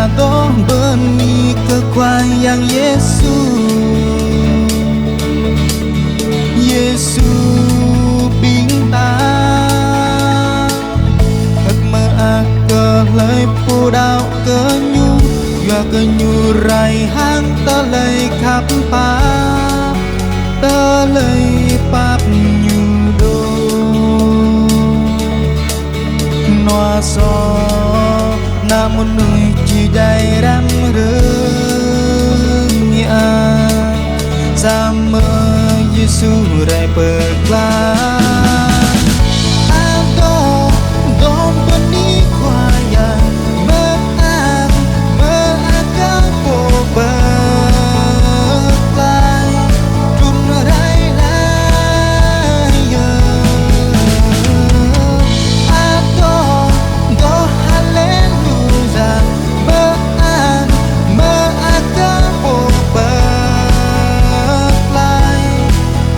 adore benih kekuatan Yesus. Yesus bintang thật mơ ác cờ lời phù đạo cơ nhu và cơ nhu rai hang tơ lời khắp pa tơ lời pháp nhu đô noa so nam một người chỉ đầy đam rừng nhà sa mơ Giêsu rai berkelah Adore dom benih kuaya meakan berkelai Run rai laya Adore do haleluya meakan berkelai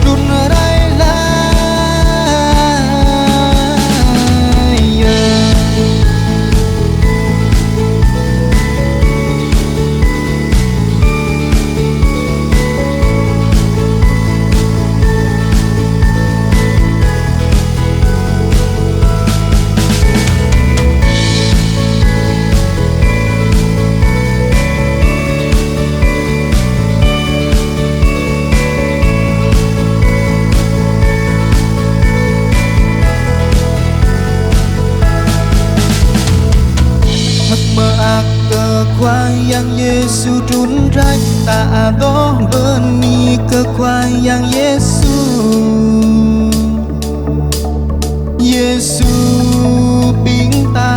Run rai laya Meak kekuatan Yesus run rai tak adore benih kekuatan Yesus. Yesus bintang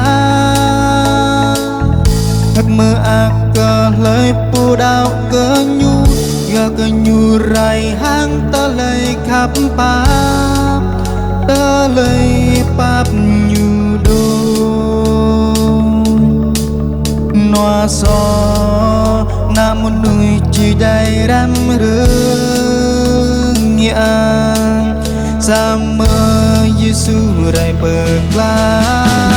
thật meak lời phù đạo cơ nhu và cơ nhu rai hang tơ lời khắp pa tơ lời pháp nhu đô noa so nam một người chỉ đầy đam rừng nhà sa mơ Giêsu rai berkelah